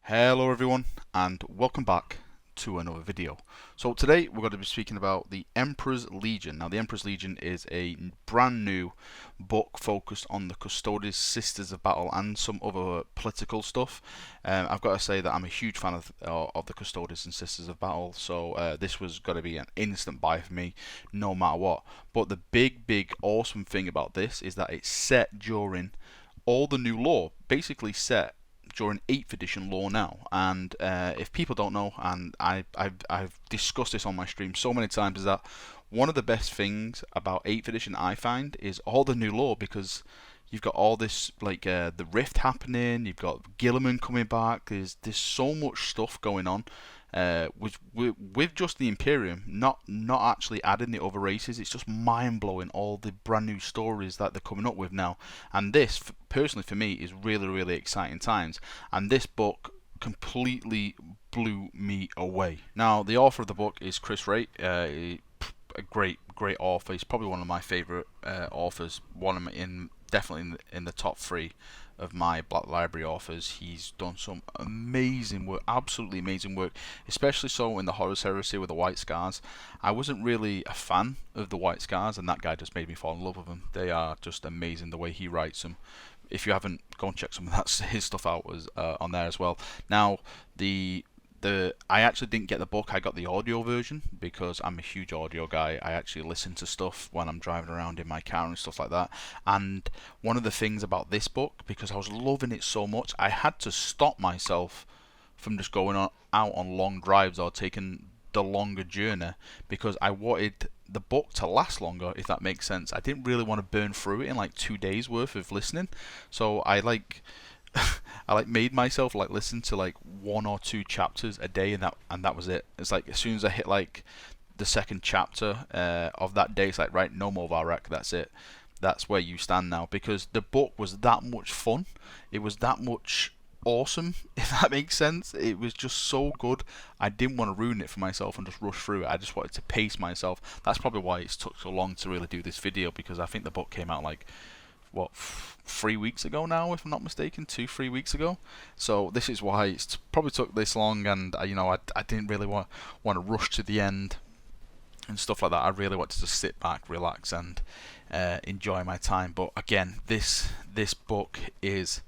Hello everyone and welcome back to another video. So today we're going to be speaking about the Emperor's Legion. Now the Emperor's Legion is a brand new book focused on the Custodes, Sisters of Battle and some other political stuff. I've got to say that I'm a huge fan of the Custodes and Sisters of Battle, so this was going to be an instant buy for me no matter what. But the big awesome thing about this is that it's set during all the new lore, basically set during 8th edition lore now. And if people don't know, and I've discussed this on my stream so many times, is that one of the best things about 8th edition I find is all the new lore, because you've got all this like the rift happening, you've got Gilliman coming back, there's so much stuff going on. With just the Imperium, not actually adding the other races. It's just mind blowing all the brand new stories that they're coming up with now, and this personally for me is really exciting times. And this book completely blew me away. Now the author of the book is Chris Wright, a great author. He's probably one of my favourite authors. Definitely in the top three of my Black Library authors. He's done some amazing work, absolutely amazing work, especially so in the Horus Heresy with the White Scars. I wasn't really a fan of the White Scars, and that guy just made me fall in love with them. They are just amazing the way he writes them. If you haven't, go and check some of his stuff out on there as well. Now I actually didn't get the book. I got the audio version because I'm a huge audio guy. I actually listen to stuff when I'm driving around in my car and stuff like that. And one of the things about this book, because I was loving it so much, I had to stop myself from just going out on long drives or taking the longer journey, because I wanted the book to last longer, if that makes sense. I didn't really want to burn through it in like 2 days worth of listening. So I made myself listen to 1 or 2 chapters a day, and that was it. It's like as soon as I hit the second chapter of that day, it's like, right, no more Valrak, that's it. That's where you stand now, because the book was that much fun. It was that much awesome, if that makes sense. It was just so good. I didn't want to ruin it for myself and just rush through it. I just wanted to pace myself. That's probably why it's took so long to really do this video, because I think the book came out 3 weeks ago now, if I'm not mistaken, 2-3 weeks ago. So this is why it's probably took this long, and I didn't really want to rush to the end and stuff like that. I really wanted to sit back, relax, and enjoy my time. But again, this book is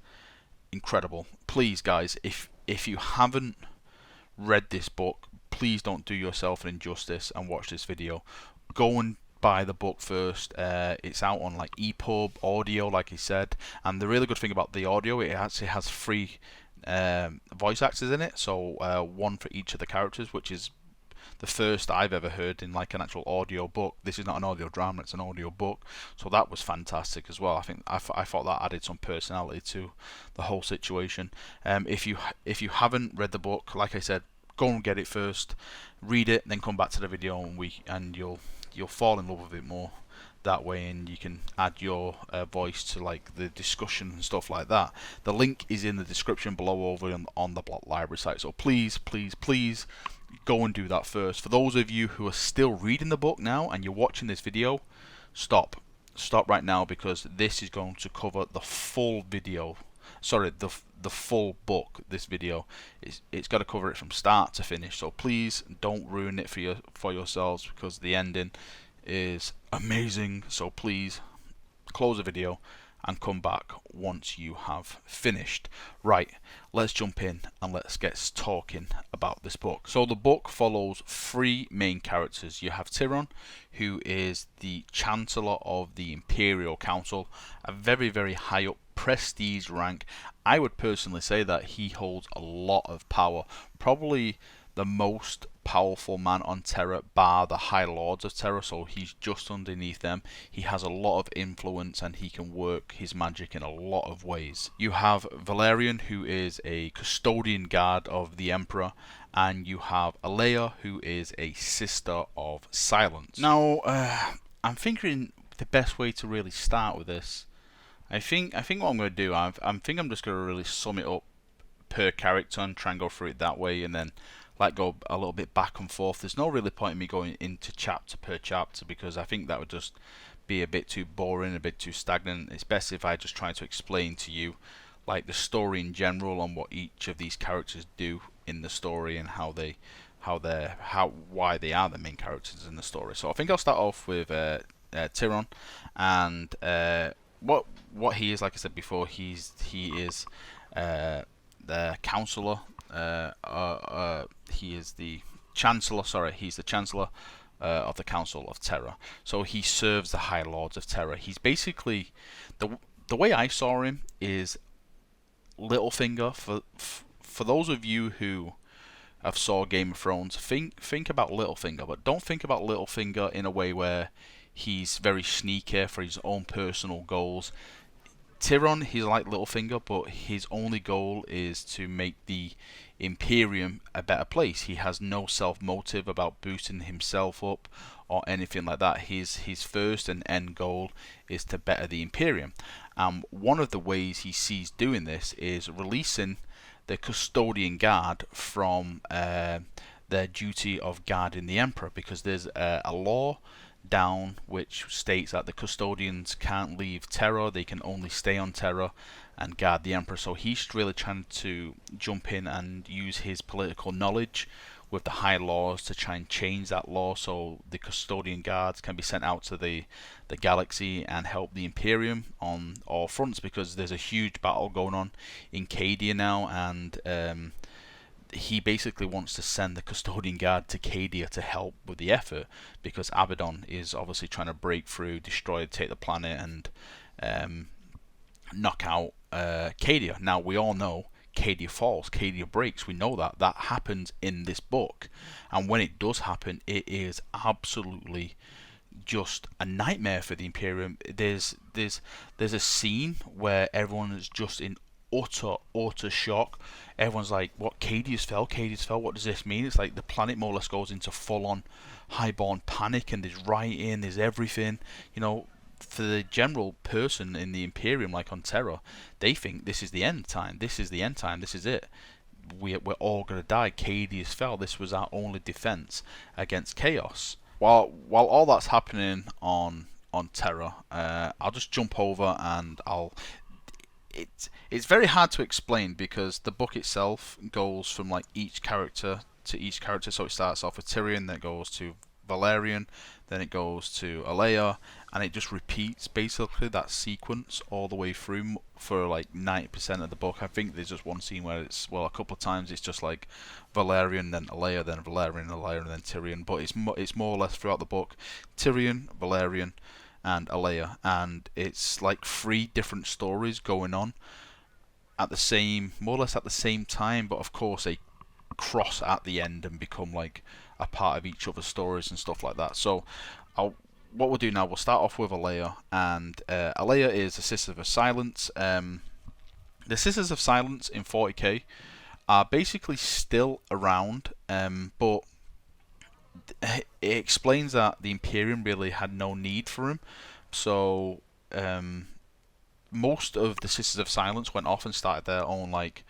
incredible. Please, guys, if you haven't read this book, please don't do yourself an injustice and watch this video. Go and buy the book first. It's out on EPUB audio, like he said, and the really good thing about the audio, it actually has 3 voice actors in it, so 1 for each of the characters, which is the first I've ever heard in an actual audio book. This is not an audio drama, it's an audio book, so that was fantastic as well. I thought that added some personality to the whole situation. If you haven't read the book, like I said, go and get it first, read it, then come back to the video, and you'll fall in love with it more that way, and you can add your voice to the discussion and stuff like that. The link is in the description below over on the Black Library site, so please go and do that first. For those of you who are still reading the book now and you're watching this video, stop right now, because this is going to cover the full video. Sorry, the full book. This video, it's got to cover it from start to finish, so please don't ruin it for yourselves, because the ending is amazing. So please close the video and come back once you have finished. Right, let's jump in and let's get talking about this book. So the book follows 3 main characters. You have Terra, who is the Chancellor of the Imperial Council, a very high up prestige rank. I would personally say that he holds a lot of power, probably the most powerful man on Terra, bar the High Lords of Terra, so he's just underneath them. He has a lot of influence and he can work his magic in a lot of ways. You have Valerian, who is a custodian guard of the Emperor, and you have Aleya, who is a Sister of Silence. Now, I'm thinking the best way to really start with this, I think what I'm going to do, I'm just going to really sum it up per character and try and go through it that way, and then go a little bit back and forth. There's no really point in me going into chapter per chapter, because I think that would just be a bit too boring, a bit too stagnant. It's best if I just try to explain to you like the story in general, on what each of these characters do in the story, and why they are the main characters in the story. So I think I'll start off with Tyrion, and what he is. Like I said before, he is the counselor. He is the chancellor. Sorry, he's the chancellor of the Council of Terra. So he serves the High Lords of Terra. He's basically the way I saw him is Littlefinger. For those of you who have saw Game of Thrones, think about Littlefinger, but don't think about Littlefinger in a way where he's very sneaky for his own personal goals. Tyrion, he's like Littlefinger, but his only goal is to make the Imperium a better place. He has no self-motive about boosting himself up or anything like that. His first and end goal is to better the Imperium. One of the ways he sees doing this is releasing the Custodian Guard from their duty of guarding the Emperor, because there's a law down which states that the custodians can't leave Terra, they can only stay on Terra and guard the Emperor. So he's really trying to jump in and use his political knowledge with the High Lords to try and change that law, so the custodian guards can be sent out to the galaxy and help the Imperium on all fronts, because there's a huge battle going on in Cadia now, and he basically wants to send the Custodian Guard to Cadia to help with the effort, because Abaddon is obviously trying to break through, destroy, take the planet, and knock out Cadia. Now, we all know Cadia falls, Cadia breaks. We know that. That happens in this book. And when it does happen, it is absolutely just a nightmare for the Imperium. There's a scene where everyone is just in utter shock. Everyone's like, what, Cadius fell, what does this mean? It's like the planet more or less goes into full-on highborn panic, and there's rioting, there's everything. You know, for the general person in the Imperium, like on Terra, they think this is the end time, this is it. We're all going to die. Cadius fell. This was our only defense against chaos. While all that's happening on Terra, I'll just jump over and it's very hard to explain, because the book itself goes from like each character to each character. So it starts off with Tyrion, then it goes to Valerian, then it goes to Aleya, and it just repeats basically that sequence all the way through for like 90% of the book. I think there's just one scene where it's, well, a couple of times it's just like Valerian, then Aleya, then Valerian, Aleya, and then Tyrion. But it's more or less throughout the book Tyrion, Valerian, and Aleya, and it's like 3 different stories going on at the same, more or less at the same time, but of course they cross at the end and become like a part of each other's stories and stuff like that. So what we'll do now, we'll start off with Aleya, and Aleya is the Sisters of Silence. The Sisters of Silence in 40k are basically still around, but it explains that the Imperium really had no need for him. So most of the Sisters of Silence went off and started their own like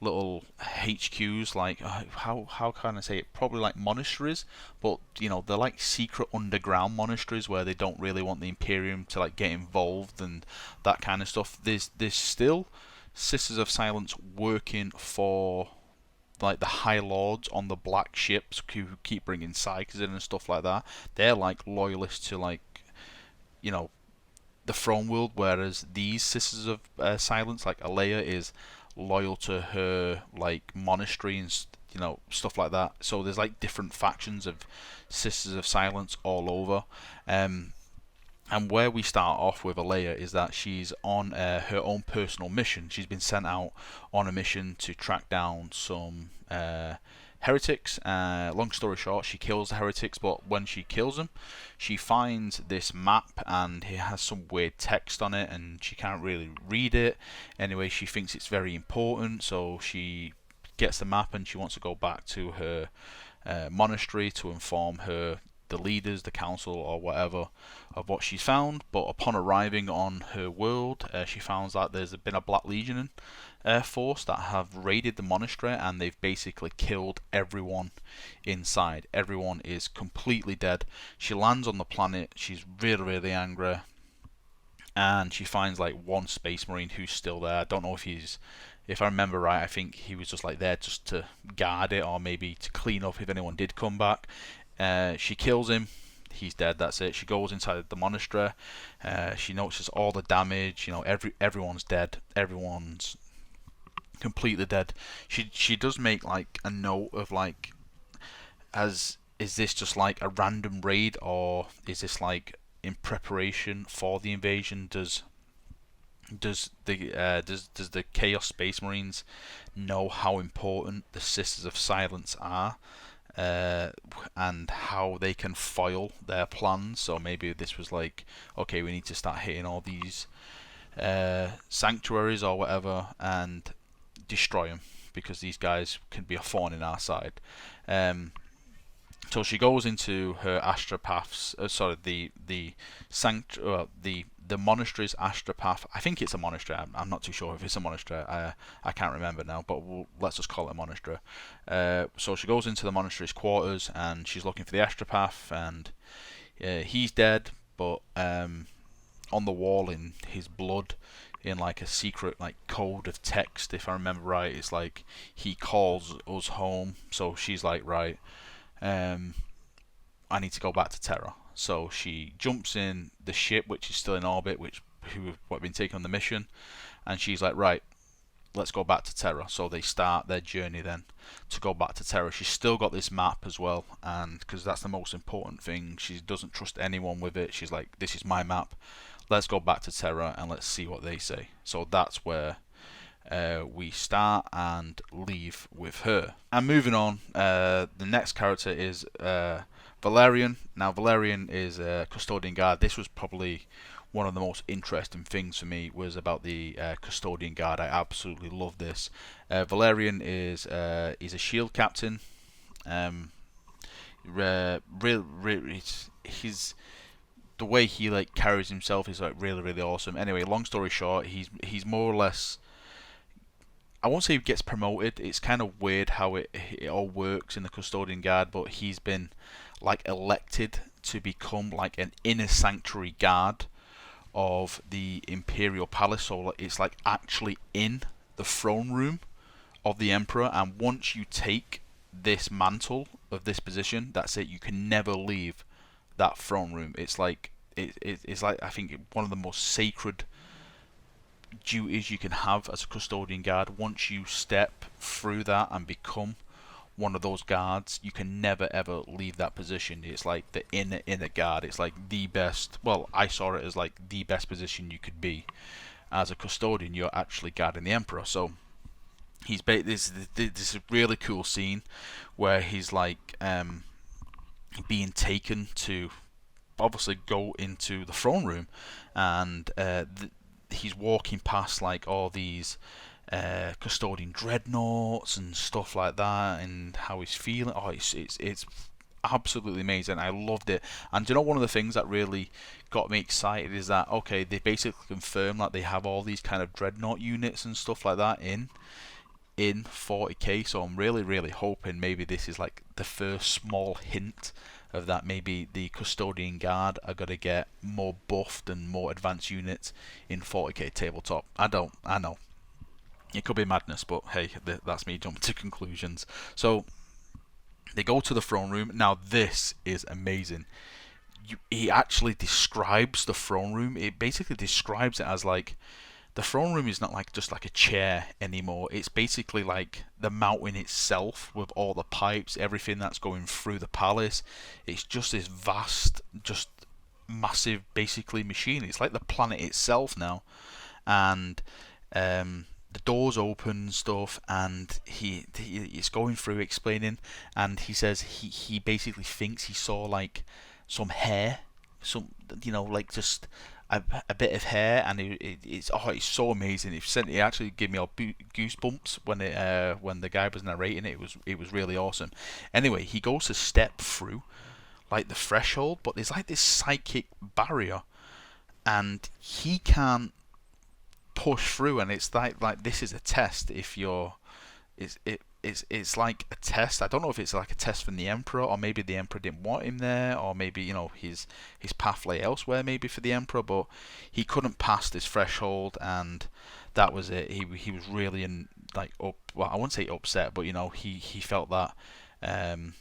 little HQs, like how can I say it? Probably like monasteries, but you know, they're like secret underground monasteries where they don't really want the Imperium to like get involved and that kind of stuff. There's still Sisters of Silence working for like the High Lords on the black ships who keep bringing psychers in and stuff like that. They're like loyalists to, like, you know, the throne world, whereas these Sisters of Silence, like Aleya, is loyal to her like monastery and you know, stuff like that. So there's like different factions of Sisters of Silence all over. And where we start off with Aleya is that she's on her own personal mission. She's been sent out on a mission to track down some heretics. Long story short, she kills the heretics, but when she kills them, she finds this map and it has some weird text on it and she can't really read it. Anyway, she thinks it's very important, so she gets the map and she wants to go back to her monastery to inform the leaders, the council or whatever, of what she's found. But upon arriving on her world, she finds that there's been a Black Legion force that have raided the monastery and they've basically killed everyone inside. Everyone is completely dead. She lands on the planet, she's really angry, and she finds like one space marine who's still there. I don't know if I remember right, I think he was just like there just to guard it, or maybe to clean up if anyone did come back. She kills him. He's dead. That's it. She goes inside the monastery. She notices all the damage. You know, everyone's dead. Everyone's completely dead. She does make like a note of like, is this just like a random raid, or is this like in preparation for the invasion? Does the Chaos Space Marines know how important the Sisters of Silence are, and how they can foil their plans? So maybe this was like, okay, we need to start hitting all these sanctuaries or whatever and destroy them, because these guys can be a thorn in our side. So she goes into her astropaths. The monastery's astropath. I think it's a monastery. I'm not too sure if it's a monastery. I can't remember now, but let's just call it a monastery. So she goes into the monastery's quarters and she's looking for the astropath, and he's dead, but on the wall in his blood, in like a secret like code of text, if I remember right, it's like he calls us home. So she's like, right, I need to go back to Terra. So she jumps in the ship, which is still in orbit, who have been taken on the mission, and she's like, right, let's go back to Terra. So they start their journey then to go back to Terra. She's still got this map as well, and because that's the most important thing, she doesn't trust anyone with it. She's like, this is my map. Let's go back to Terra and let's see what they say. So that's where we start and leave with her. And moving on, the next character is Valerian. Now Valerian is a custodian guard. This was probably one of the most interesting things for me, was about the custodian guard. I absolutely love this. Valerian is he's a shield captain. He's the way he like carries himself is like really awesome. Anyway, long story short, he's more or less, I won't say he gets promoted. It's kind of weird how it all works in the custodian guard, but he's been like elected to become like an inner sanctuary guard of the Imperial Palace. So it's like actually in the throne room of the Emperor, and once you take this mantle of this position, that's it. You can never leave that throne room. It's like it's like, I think, one of the most sacred duties you can have as a custodian guard. Once you step through that and become one of those guards, you can never ever leave that position. It's like the inner guard. It's like the best. Well, I saw it as like the best position you could be as a custodian. You're actually guarding the Emperor. So he's this is a really cool scene where he's like being taken to obviously go into the throne room, and he's walking past like all these custodian dreadnoughts and stuff like that, and how he's feeling. Oh, it's absolutely amazing. I loved it. And you know, one of the things that really got me excited is that, okay, they basically confirmed that they have all these kind of dreadnought units and stuff like that in 40k. So I'm really hoping maybe this is like the first small hint of that. Maybe the custodian guard are gonna get more buffed and more advanced units in 40k tabletop. I know it could be madness, but hey, that's me jumping to conclusions. So they go to the throne room. Now this is amazing. He actually describes the throne room. It basically describes it as like, the throne room is not like just like a chair anymore. It's basically like the mountain itself, with all the pipes, everything that's going through the palace. It's just this vast, just massive, basically machine. It's like the planet itself now. And the doors open and stuff, and he's going through explaining, and he says he basically thinks he saw like some hair, like just a bit of hair, and it's so amazing. It actually gave me all goosebumps when the guy was narrating it. It was really awesome. Anyway, he goes to step through like the threshold, but there's like this psychic barrier, and he can't push through. And it's like this is a test. If you're, it's like a test. I don't know if it's like a test from the Emperor, or maybe the Emperor didn't want him there, or maybe his path lay elsewhere, maybe for the Emperor. But he couldn't pass this threshold, and that was it. He was really like up. Well, I wouldn't say upset, but he felt that. Um,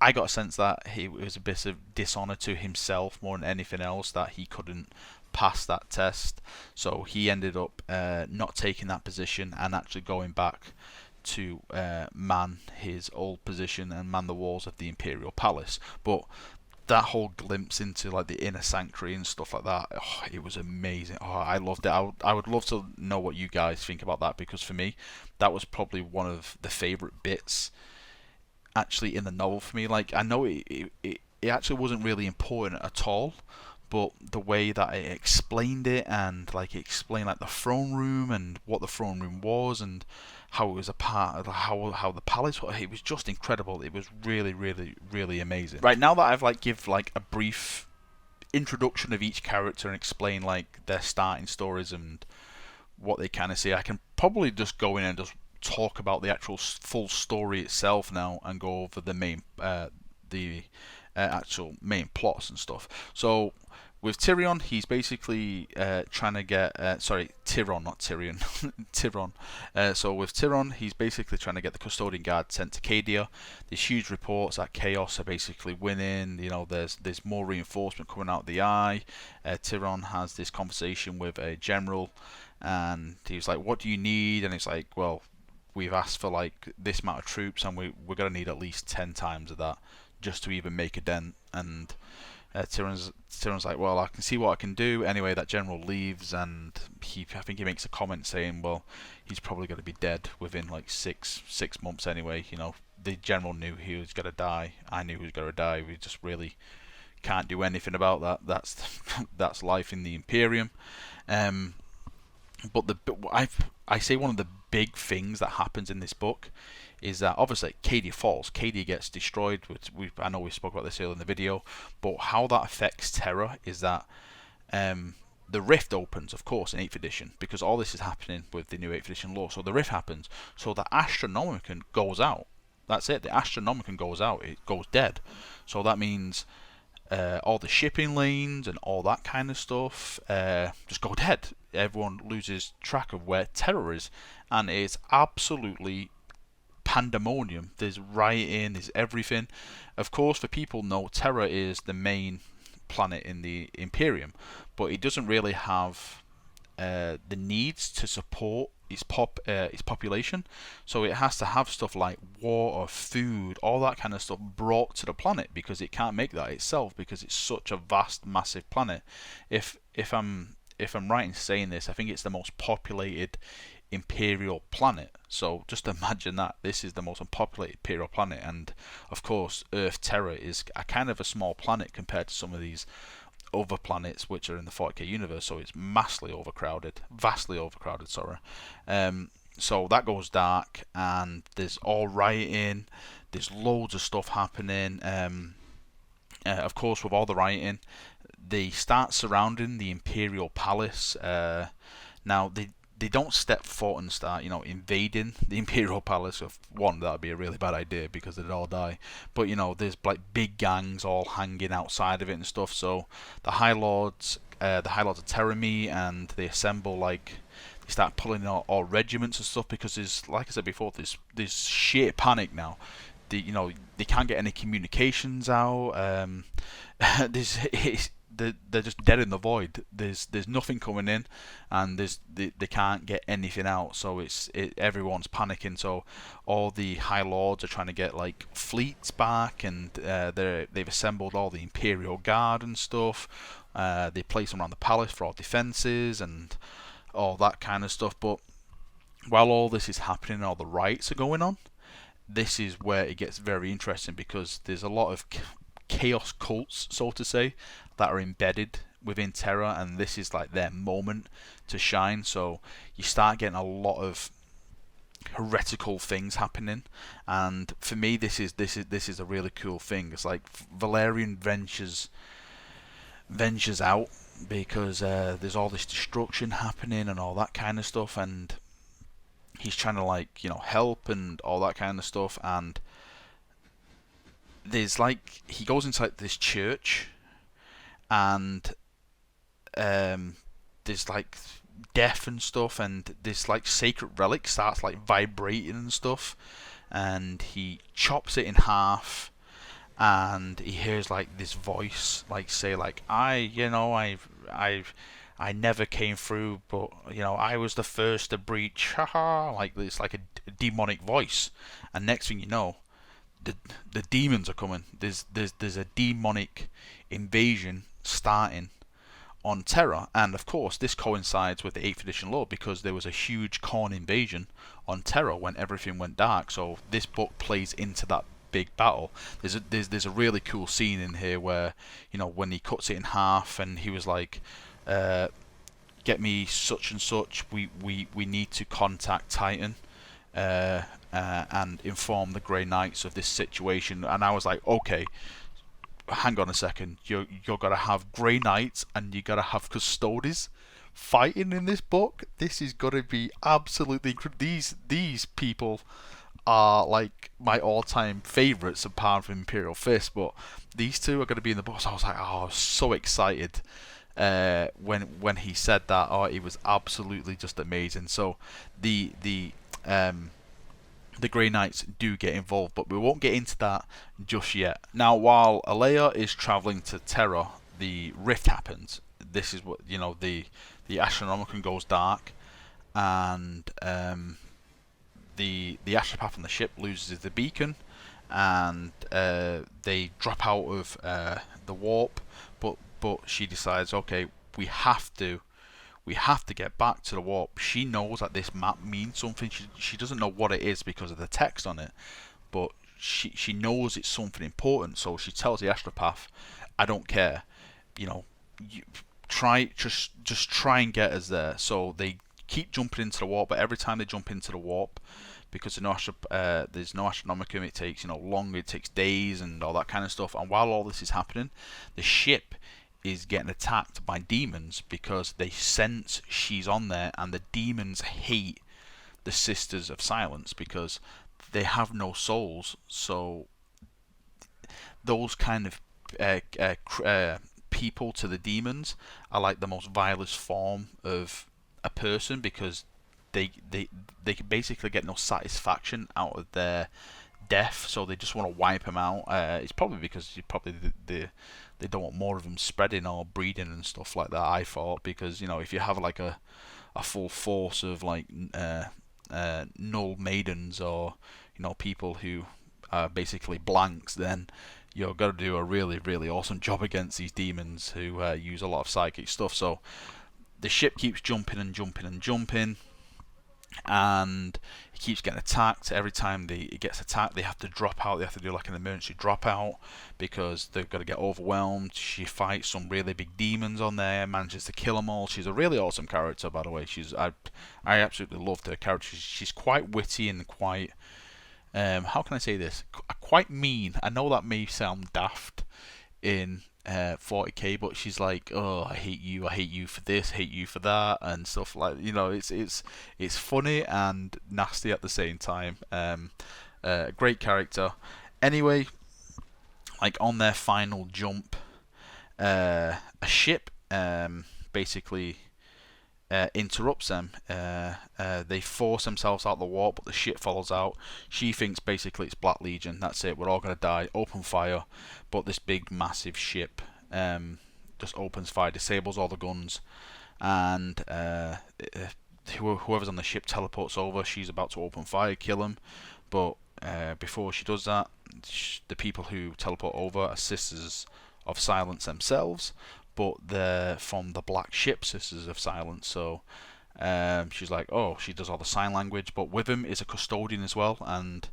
I got a sense that it was a bit of dishonour to himself more than anything else that he couldn't pass that test. So he ended up not taking that position and actually going back to man his old position and man the walls of the Imperial Palace. But that whole glimpse into like the inner sanctuary and stuff like that, it was amazing. I loved it. I would love to know what you guys think about that, because for me, that was probably one of the favourite bits actually in the novel for me. Like, I know it actually wasn't really important at all, but the way that it explained it, and like it explained like the throne room and what the throne room was, and how it was a part of how the palace was, it was just incredible. It was really, really, really amazing. Right, now that I've like give like a brief introduction of each character and explain like their starting stories and what they kind of say, I can probably just go in and just talk about the actual full story itself now, and go over the main actual main plots and stuff. So with Tyrion, he's basically trying to get Tyrion, not Tyrion, Tyrion. So with Tyrion, he's basically trying to get the custodian guard sent to Cadia. There's huge reports that Chaos are basically winning. There's more reinforcement coming out of the Eye. Tyrion has this conversation with a general, and he's like, "What do you need?" And it's like, "Well, we've asked for like this amount of troops, and we're gonna need at least 10 times of that just to even make a dent." And Tyrion's like, "Well, I can see what I can do." Anyway, that general leaves, and I think he makes a comment saying, "Well, he's probably going to be dead within like six months anyway." The general knew he was going to die. I knew he was going to die. We just really can't do anything about that. That's life in the Imperium. But I say one of the big things that happens in this book is that obviously Cadia falls, Cadia gets destroyed. I know we spoke about this earlier in the video, but how that affects Terra is that the rift opens, of course, in 8th edition, because all this is happening with the new 8th edition law. So the rift happens, so the Astronomicon goes out. That's it. The Astronomicon goes out. It goes dead. So that means all the shipping lanes and all that kind of stuff just go dead. Everyone loses track of where Terra is, and it's absolutely pandemonium. There's rioting, there's everything. Of course, for people know, Terra is the main planet in the Imperium, but it doesn't really have the needs to support its population, so it has to have stuff like water, food, all that kind of stuff brought to the planet, because it can't make that itself, because it's such a vast, massive planet. If I'm right in saying this, I think it's the most populated Imperial planet. So just imagine that this is the most unpopulated Imperial planet, and of course Earth Terra is a kind of a small planet compared to some of these other planets which are in the 40k universe, so it's vastly overcrowded, sorry. So that goes dark, and there's all rioting, there's loads of stuff happening. Of course, with all the rioting, they start surrounding the Imperial Palace. Now they don't step foot and start, invading the Imperial Palace. Of one, that would be a really bad idea because they'd all die. But there's like big gangs all hanging outside of it and stuff. So the High Lords of Terra meet, and they assemble, like they start pulling out all regiments and stuff, because there's, like I said before, there's sheer panic now. They can't get any communications out. They're just dead in the void. There's nothing coming in, and they can't get anything out. So everyone's panicking. So all the High Lords are trying to get like fleets back, and they've assembled all the Imperial Guard and stuff. They place them around the palace for all defences and all that kind of stuff. But while all this is happening, all the riots are going on, this is where it gets very interesting, because there's a lot of chaos cults, so to say, that are embedded within Terra, and this is like their moment to shine. So you start getting a lot of heretical things happening, and for me, this is a really cool thing. It's like Valerian ventures out, because there's all this destruction happening and all that kind of stuff, and he's trying to like help and all that kind of stuff, and there's like he goes inside this church, and there's like death and stuff, and this like sacred relic starts like vibrating and stuff, and he chops it in half, and he hears like this voice like say like I never came through, but I was the first to breach, haha, like it's like a demonic voice, and next thing you know, the the demons are coming. There's a demonic invasion starting on Terra, and of course this coincides with the 8th edition lore because there was a huge Khorne invasion on Terra when everything went dark. So this book plays into that big battle. There's a really cool scene in here where when he cuts it in half and he was like, "Get me such and such. We need to contact Titan." And inform the Grey Knights of this situation, and I was like, okay, hang on a second, you're gonna have Grey Knights and you gotta have Custodes fighting in this book. This is gonna be absolutely these people are like my all-time favourites apart from Imperial Fist, but these two are gonna be in the book. So I was like, oh, I was so excited when he said that. Oh, it was absolutely just amazing. So the Grey Knights do get involved, but we won't get into that just yet. Now, while Aleya is travelling to Terra, the rift happens. This is what the Astronomicon goes dark, and the astropath on the ship loses the beacon, and they drop out of the warp. But she decides, okay, we have to get back to the warp. She knows that this map means something. She doesn't know what it is because of the text on it, but she knows it's something important. So she tells the astropath, "I don't care, you just try and get us there." So they keep jumping into the warp, but every time they jump into the warp, because there's no Astronomicum, it takes longer. It takes days and all that kind of stuff. And while all this is happening, the ship is getting attacked by demons because they sense she's on there, and the demons hate the Sisters of Silence because they have no souls. So those kind of people to the demons are like the most vilest form of a person, because they can basically get no satisfaction out of their death, so they just want to wipe them out. It's probably because they don't want more of them spreading or breeding and stuff like that, I thought, because if you have like a full force of like null maidens, or people who are basically blanks, then you're going to do a really, really awesome job against these demons who use a lot of psychic stuff. So the ship keeps jumping and jumping and jumping, and it keeps getting attacked. Every time it gets attacked, they have to drop out. They have to do like an emergency drop out because they've got to get overwhelmed. She fights some really big demons on there, manages to kill them all. She's a really awesome character, by the way. I absolutely loved her character. She's quite witty and quite how can I say this? Quite mean. I know that may sound daft in 40k, but she's like, oh, I hate you for this, hate you for that, and stuff like, it's funny and nasty at the same time. Great character. Anyway, like on their final jump, a ship basically interrupts them. They force themselves out the warp, but the ship follows out. She thinks basically it's Black Legion. That's it. We're all gonna die. Open fire. But this big, massive ship just opens fire, disables all the guns, and whoever's on the ship teleports over. She's about to open fire, kill him. But before she does that, the people who teleport over are Sisters of Silence themselves, but they're from the Black Ship Sisters of Silence. So she's like, oh, she does all the sign language, but with him is a custodian as well, and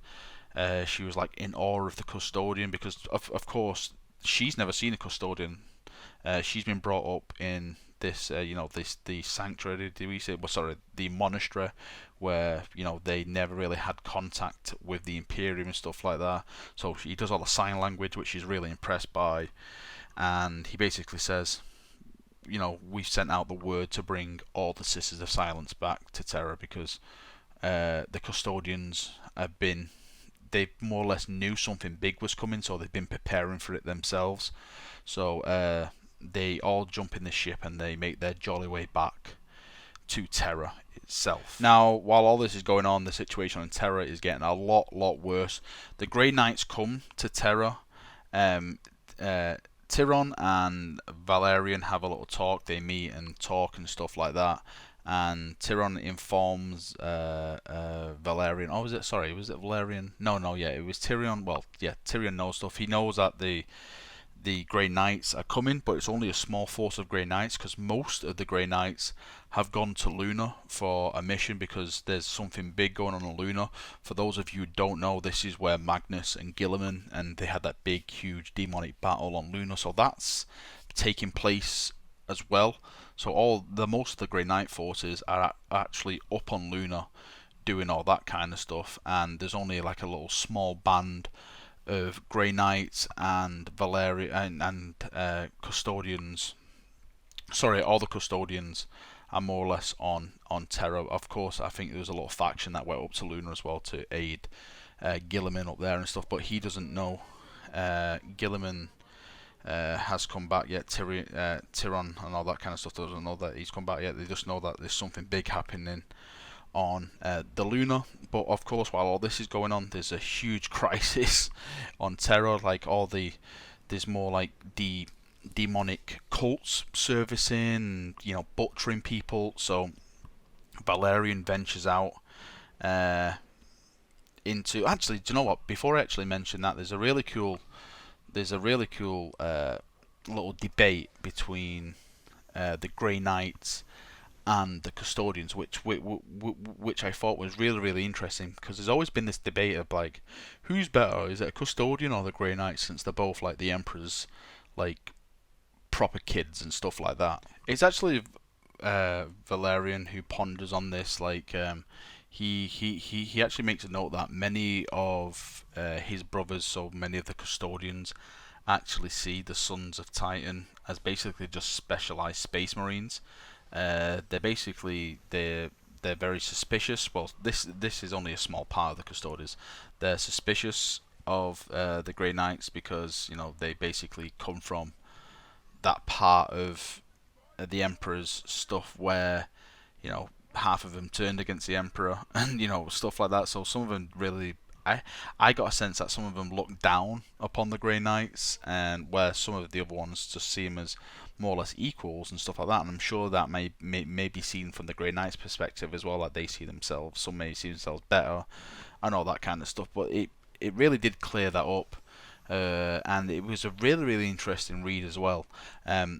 she was like in awe of the custodian because of course she's never seen a custodian. She's been brought up in this the sanctuary, do we say, well, sorry, the monastery, where they never really had contact with the Imperium and stuff like that. So he does all the sign language, which she's really impressed by, and he basically says, we've sent out the word to bring all the Sisters of Silence back to Terra because the custodians have been, they more or less knew something big was coming, so they've been preparing for it themselves. So they all jump in the ship and they make their jolly way back to Terra itself. Now, while all this is going on, the situation on Terra is getting a lot worse. The Grey Knights come to Terra. Tyron and Valerian have a little talk. They meet and talk and stuff like that. And Tyron informs Valerian. Oh, was it? Sorry, was it Valerian? No, yeah, it was Tyrion. Well, yeah, Tyrion knows stuff. He knows that the Grey Knights are coming, but it's only a small force of Grey Knights, because most of the Grey Knights have gone to Luna for a mission, because there's something big going on Luna. For those of you who don't know, this is where Magnus and Guilliman, and they had that big, huge demonic battle on Luna, so that's taking place as well. So most of the Grey Knight forces are actually up on Luna doing all that kind of stuff, and there's only like a little small band of Grey Knights and Valerian and custodians. Sorry, all the custodians are more or less on Terra. Of course, I think there was a little faction that went up to Luna as well to aid Guilliman up there and stuff, but he doesn't know Guilliman has come back yet. Tyron and all that kind of stuff doesn't know that he's come back yet. They just know that there's something big happening on the Luna. But of course, while all this is going on, there's a huge crisis on Terra. Like there's more like the demonic cults servicing, butchering people. So Valerian ventures out into. Actually, do you know what? Before I actually mention that, there's a really cool little debate between the Grey Knights and the custodians, which I thought was really interesting, because there's always been this debate of like, who's better? Is it a custodian or the Grey Knights? Since they're both like the Emperor's like proper kids and stuff like that. It's actually Valerian who ponders on this. Like he actually makes a note that many of his brothers, so many of the custodians, actually see the Sons of Titan as basically just specialized space marines. They're very suspicious. Well, this is only a small part of the custodians. They're suspicious of the Grey Knights because they basically come from that part of the Emperor's stuff where half of them turned against the Emperor and stuff like that. So some of them really, I got a sense that some of them look down upon the Grey Knights, and where some of the other ones just see them as more or less equals and stuff like that. And I'm sure that may be seen from the Grey Knights' perspective as well, that they see themselves, some may see themselves better and all that kind of stuff. But it really did clear that up, and it was a really interesting read as well.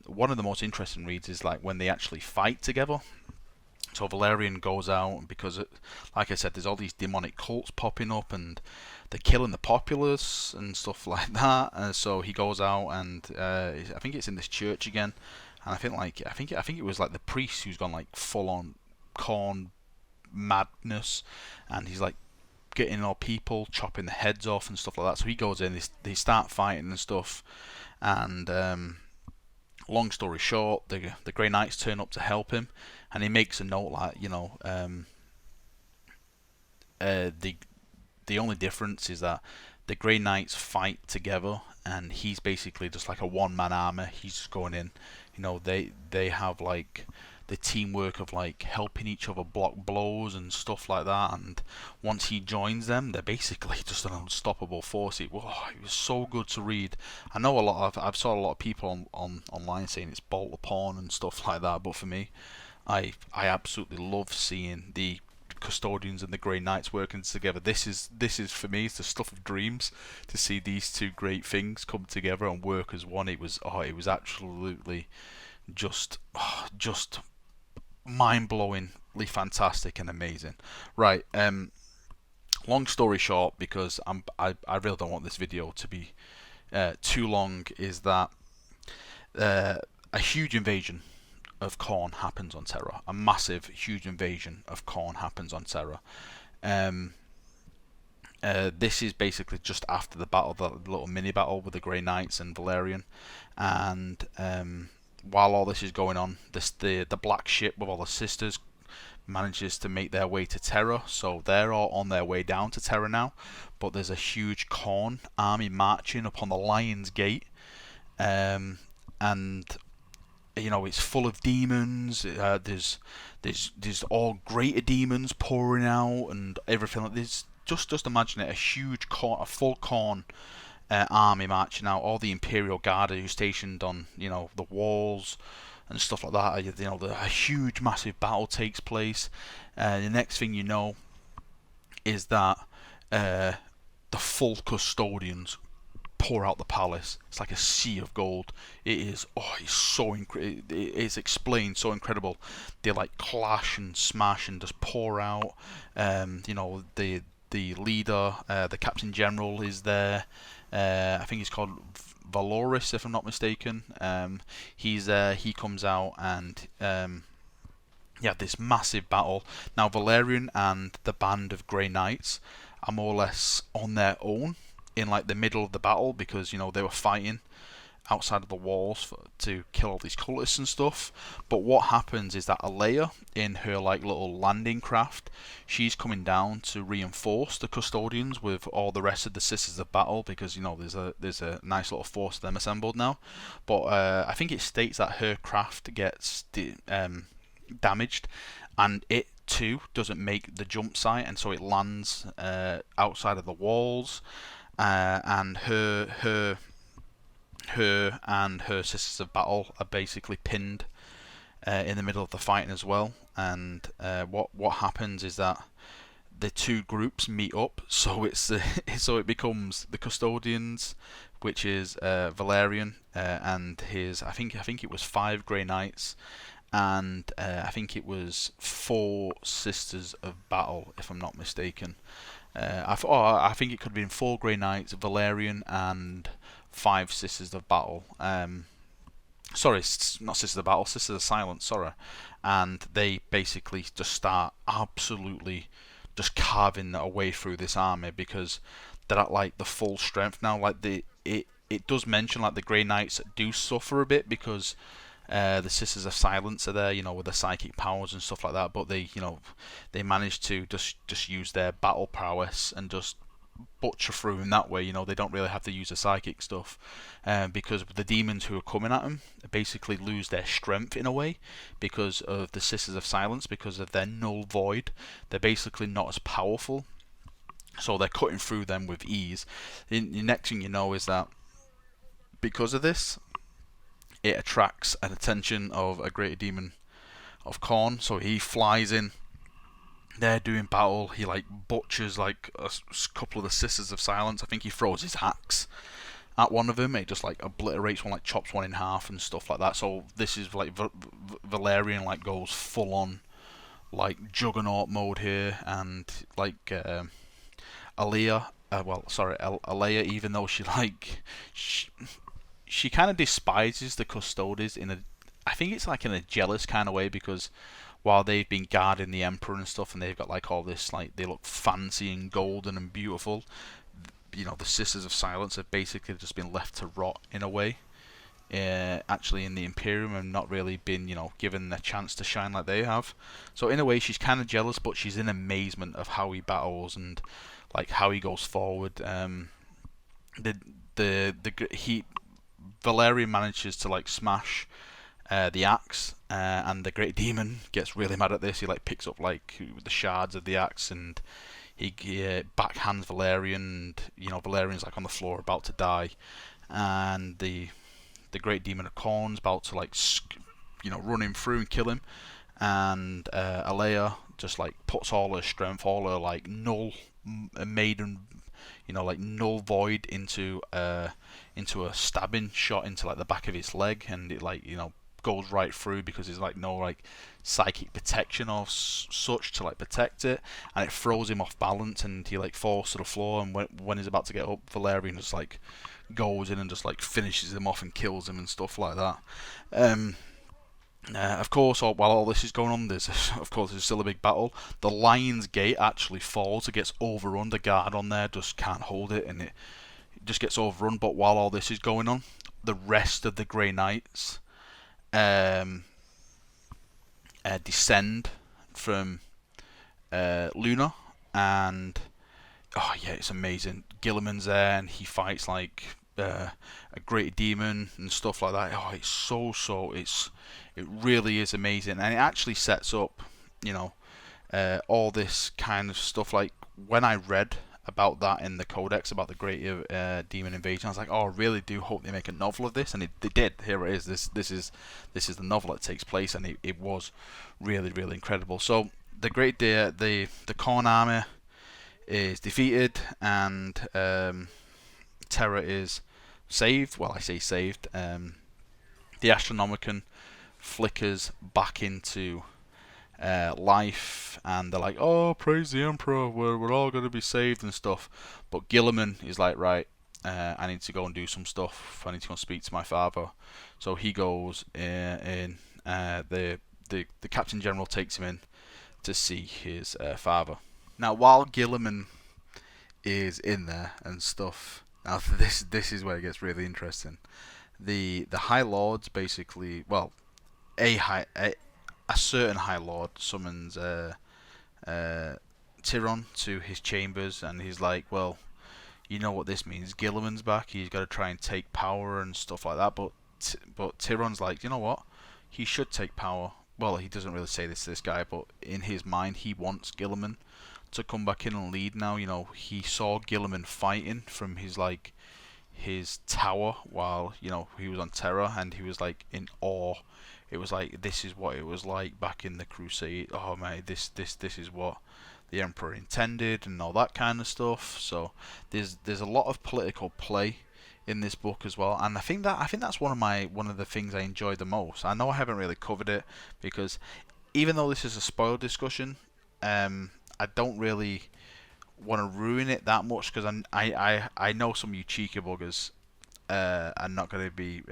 One of the most interesting reads is like when they actually fight together. So Valerian goes out because, like I said, there's all these demonic cults popping up and they're killing the populace and stuff like that. And so he goes out and I think it's in this church again, and I think it was like the priest who's gone like full on corn madness, and he's like getting all people, chopping the heads off and stuff like that. So he goes in, they start fighting and stuff, and long story short, the Grey Knights turn up to help him, and he makes a note like, the only difference is that the Grey Knights fight together, and he's basically just like a one-man army. He's just going in, they have like the teamwork of like helping each other block blows and stuff like that. And once he joins them, they're basically just an unstoppable force. It was so good to read. I know I've saw a lot of people online saying it's bolt porn and stuff like that, but for me, I absolutely love seeing the custodians and the Grey Knights working together. This is for me, it's the stuff of dreams to see these two great things come together and work as one. It was absolutely just mind-blowingly fantastic and amazing. Right, long story short, because I really don't want this video to be too long, is that a huge invasion of Khorne happens on Terra. A massive, huge invasion of Khorne happens on Terra. This is basically just after the battle, the little mini battle with the Grey Knights and Valerian, and while all this is going on, the black ship with all the sisters manages to make their way to Terra, so they're all on their way down to Terra now. But there's a huge Khorne army marching upon the Lion's Gate, and it's full of demons. There's all greater demons pouring out and everything like this. Just imagine it, a full Khorne army marching out. All the Imperial Guard who's stationed on the walls and stuff like that. A huge, massive battle takes place. The next thing you know is that the full custodians pour out the palace. It's like a sea of gold. It is. Oh, it's so it's explained so incredible. They like clash and smash and just pour out. The leader, the captain general, is there. I think he's called Valoris, if I'm not mistaken. He's there. He comes out and this massive battle. Now Valerian and the band of Grey Knights are more or less on their own in like the middle of the battle, because they were fighting outside of the walls to kill all these cultists and stuff. But what happens is that Aleya, in her like little landing craft, she's coming down to reinforce the custodians with all the rest of the Sisters of Battle, because there's a nice little force of them assembled now. But I think it states that her craft gets damaged, and it too doesn't make the jump site, and so it lands outside of the walls. And her and her Sisters of Battle are basically pinned in the middle of the fighting as well. And what happens is that the two groups meet up. So it becomes the custodians, which is Valerian and his I think it was 5 Grey Knights, and I think it was 4 Sisters of Battle, if I'm not mistaken. I think it could have been 4 Grey Knights, Valerian, and 5 Sisters of Battle. Sorry, not Sisters of Battle, Sisters of Silence. Sorry, and they basically just start absolutely just carving their way through this army, because they're at like the full strength now. Like it does mention like the Grey Knights do suffer a bit, because the Sisters of Silence are there, with the psychic powers and stuff like that. But they manage to just use their battle prowess and just butcher through in that way. They don't really have to use the psychic stuff, because the demons who are coming at them basically lose their strength in a way because of the Sisters of Silence, because of their null void. They're basically not as powerful, so they're cutting through them with ease. The next thing you know is that because of this, it attracts an attention of a greater demon of Khorne. So he flies in. They're doing battle. He like butchers like a couple of the Sisters of Silence. I think he throws his axe at one of them. It just like obliterates one, like chops one in half and stuff like that. So this is like Valerian like goes full on like juggernaut mode here, and like Aleya. Aleya, even though she kind of despises the custodians I think it's like in a jealous kind of way, because while they've been guarding the Emperor and stuff, and they've got like all this, like they look fancy and golden and beautiful, the Sisters of Silence have basically just been left to rot in a way, actually in the Imperium, and not really been given a chance to shine like they have. So in a way she's kind of jealous, but she's in amazement of how he battles and like how he goes forward. Valerian manages to like smash the axe, and the Great Demon gets really mad at this. He like picks up like the shards of the axe, and he backhands Valerian, and Valerian's like on the floor about to die, and the Great Demon of Khorne's about to like run him through and kill him, and Aleya just like puts all her strength, all her like null maiden, like null void into a stabbing shot into like the back of his leg, and it like goes right through, because there's like no like psychic protection or such to like protect it, and it throws him off balance, and he like falls to the floor, and when he's about to get up, Valerian just like goes in and just like finishes him off and kills him and stuff like that. Of course, while all this is going on, there's still a big battle. The Lion's Gate actually falls. It gets overrun. The guard on there just can't hold it, and it just gets overrun. But while all this is going on, the rest of the Grey Knights descend from Luna, and oh yeah, it's amazing. Gilliman's there, and he fights like a great demon and stuff like that. Oh, it's it really is amazing, and it actually sets up, you know, all this kind of stuff. Like when I read about that in the Codex about the Great Demon Invasion, I was like, oh, I really do hope they make a novel of this, and they did. Here it is. This is the novel that takes place, and it was really incredible. So the the Khorne army is defeated, and Terra is saved. Well, I say saved. The Astronomicon flickers back into life, and they're like, "Oh, praise the Emperor! We're all going to be saved and stuff." But Gilliman is like, "Right, I need to go and do some stuff. I need to go and speak to my father." So he goes in. The Captain General takes him in to see his father. Now, while Gilliman is in there and stuff, now this is where it gets really interesting. The High Lords basically, well, a certain High Lord summons Tyron to his chambers, and he's like, well, you know what this means. Gilliman's back. He's got to try and take power and stuff like that. But Tyron's like, you know what? He should take power. Well, he doesn't really say this to this guy, but in his mind, he wants Gilliman to come back in and lead now. You know, he saw Gilliman fighting from his tower while, you know, he was on Terra, and he was like in awe. It was like, this is what it was like back in the Crusade. Oh man, this is what the Emperor intended and all that kind of stuff. So there's a lot of political play in this book as well, and I think that's one of the things I enjoy the most. I know I haven't really covered it because even though this is a spoiled discussion, I don't really want to ruin it that much because I know some of you cheeky buggers are not going to be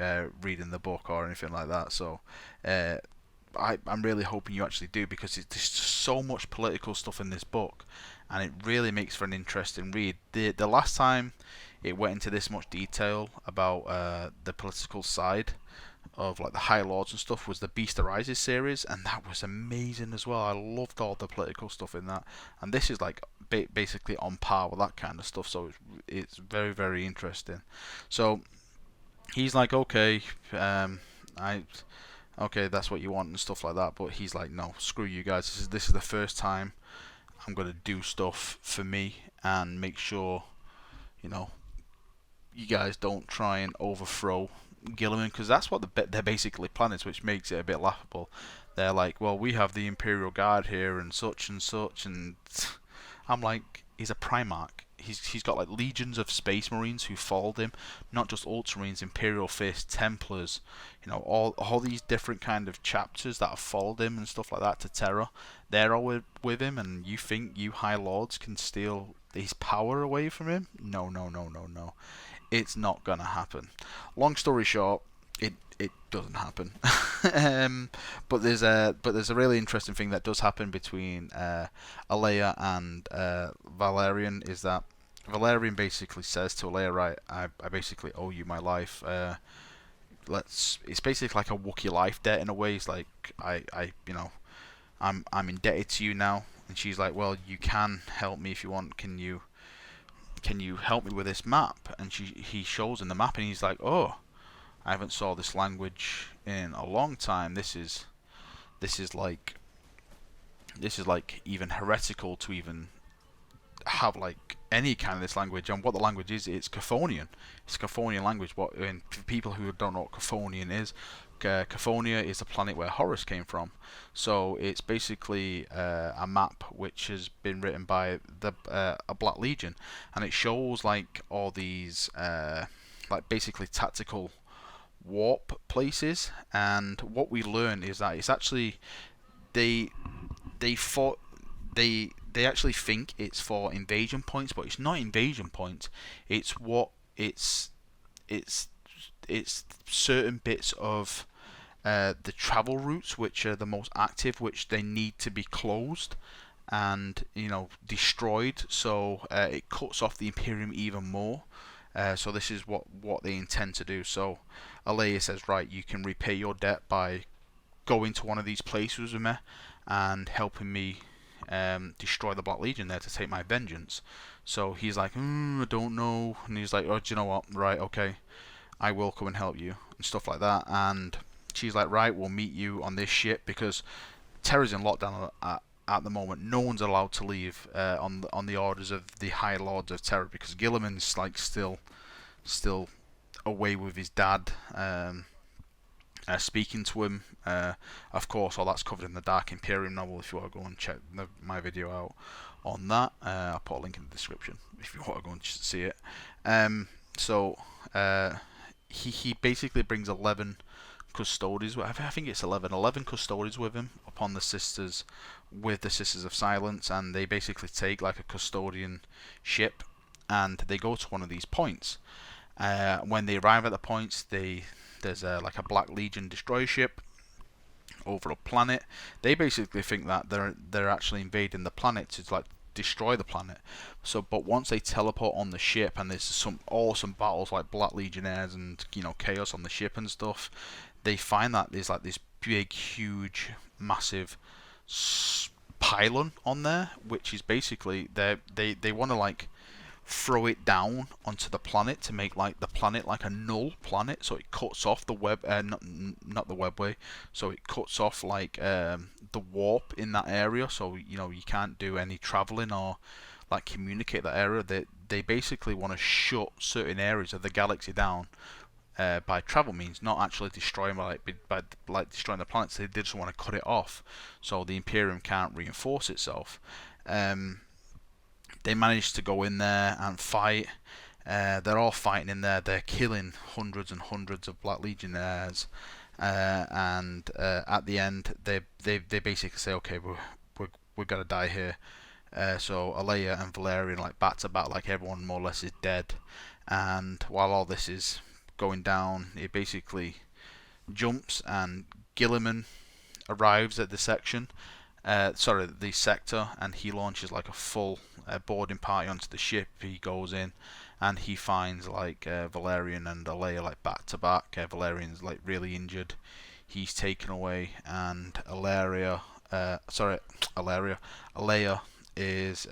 reading the book or anything like that. So I'm really hoping you actually do, because there's just so much political stuff in this book, and it really makes for an interesting read. The last time it went into this much detail about the political side of like the High Lords and stuff was the Beast Arises series, and that was amazing as well. I loved all the political stuff in that, and this is like basically on par with that kind of stuff. So it's very interesting. So he's like, okay, okay, that's what you want and stuff like that. But he's like, no, screw you guys. This is the first time I'm gonna do stuff for me and make sure, you know, you guys don't try and overthrow Gilliman, because that's what they're basically planning, which makes it a bit laughable. They're like, well, we have the Imperial Guard here and such, and I'm like, he's a Primarch. He's got like legions of Space Marines who followed him, not just Ultramarines, Imperial Fist, Templars, you know, all these different kind of chapters that have followed him and stuff like that to Terra. They're all with him, and you think you High Lords can steal his power away from him? No. It's not gonna happen. Long story short, it doesn't happen. But there's a really interesting thing that does happen between Aleya and Valerian, is that Valerian basically says to Aleya, right, I basically owe you my life. It's basically like a Wookiee life debt in a way. It's like you know, I'm indebted to you now. And she's like, well, you can help me if you want. Can you help me with this map? And he shows in the map, and he's like, oh, I haven't saw this language in a long time. This is like even heretical to even have like any kind of this language. And what the language is, it's Chthonian. It's Chthonian language. And for people who don't know what Chthonian is, Chthonian is the planet where Horus came from. So it's basically a map which has been written by a Black Legion, and it shows like all these like basically tactical warp places. And what we learn is that it's actually they actually think it's for invasion points, but it's not invasion points. It's certain bits of the travel routes which are the most active, which they need to be closed and, you know, destroyed. So it cuts off the Imperium even more. So this is what they intend to do. So Aleya says, right, you can repay your debt by going to one of these places with me and helping me destroy the Black Legion there to take my vengeance. So he's like, I don't know, and he's like, oh, do you know what? Right, okay, I will come and help you and stuff like that. And she's like, right, we'll meet you on this ship because Terra's in lockdown at the moment. No one's allowed to leave on the orders of the High Lords of Terra because Gilliman's like still away with his dad. Speaking to him, of course, all that's covered in the Dark Imperium novel. If you want to go and check my video out on that, I'll put a link in the description if you want to go and see it. So he basically brings 11 custodians. I think it's 11 custodians with him upon the Sisters, with the Sisters of Silence, and they basically take like a custodian ship, and they go to one of these points. When they arrive at the points, there's like a Black Legion destroyer ship over a planet. They basically think that they're actually invading the planet to like destroy the planet. So, but once they teleport on the ship, and there's some awesome battles like Black Legionnaires and chaos on the ship and stuff, they find that there's like this big, huge, massive pylon on there, which is basically they want to like throw it down onto the planet to make like the planet like a null planet, so it cuts off the web, not the webway, so it cuts off like the warp in that area, so you can't do any traveling or like communicate that area. They basically want to shut certain areas of the galaxy down by travel means, not actually destroying by destroying the planets. They just want to cut it off so the Imperium can't reinforce itself. They managed to go in there and fight. They're all fighting in there. They're killing hundreds and hundreds of Black Legionnaires, and at the end, they basically say, okay, we're gonna die here. So Aleya and Valerian like back to back, like everyone more or less is dead. And while all this is going down, it basically jumps, and Gilliman arrives at the section. The sector, and he launches like a full boarding party onto the ship. He goes in, and he finds like Valerian and Aleya like back to back. Valerian's like really injured. He's taken away, and Aleya is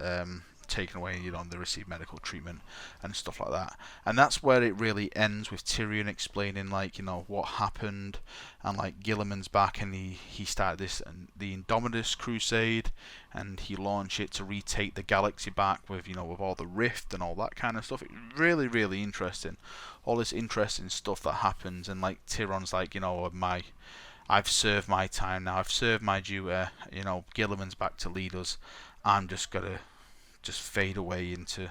taken away. They receive medical treatment and stuff like that. And that's where it really ends, with Tyrion explaining like what happened, and like Gilliman's back, and he started the Indomitus Crusade, and he launched it to retake the galaxy back with with all the rift and all that kind of stuff. It's really, really interesting, all this interesting stuff that happens. And like Tyrion's like, I've served my time now, I've served my duty, Gilliman's back to lead us. I'm just gonna fade away into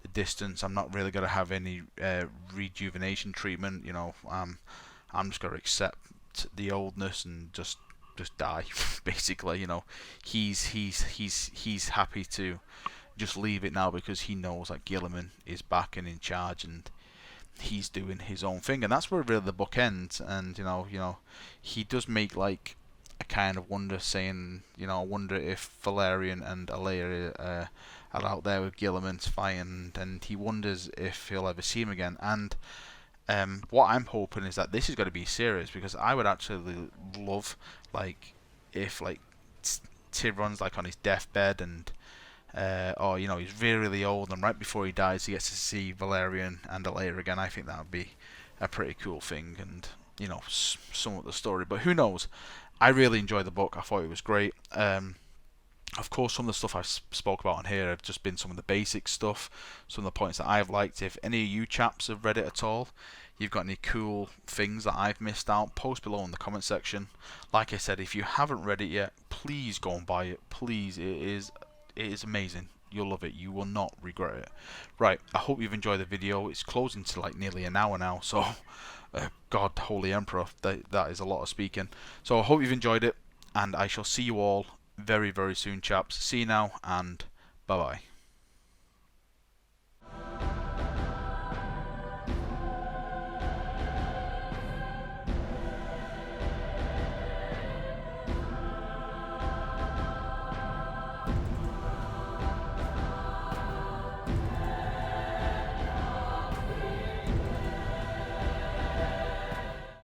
the distance. I'm not really gonna have any rejuvenation treatment. I'm just gonna accept the oldness and just die. Basically, he's happy to just leave it now because he knows that Gilliman is back and in charge, and he's doing his own thing. And that's where really the book ends. And he does make like a kind of wonder, saying, I wonder if Valerian and Aleya are out there with Gilliman's fighting, and he wonders if he'll ever see him again. And what I'm hoping is that this is going to be serious, because I would actually love like if like Tyrion's like on his deathbed, and or he's really, really old, and right before he dies he gets to see Valerian and Aleya again. I think that would be a pretty cool thing, and sum up the story. But who knows? I really enjoyed the book. I thought it was great. Of course, some of the stuff I've spoke about on here have just been some of the basic stuff, some of the points that I've liked. If any of you chaps have read it at all, you've got any cool things that I've missed out, post below in the comment section. Like I said, if you haven't read it yet, please go and buy it. Please, it is amazing. You'll love it. You will not regret it. Right, I hope you've enjoyed the video. It's closing to like nearly an hour now, so God, Holy Emperor, that is a lot of speaking. So I hope you've enjoyed it, and I shall see you all very, very soon, chaps. See you now, and bye bye.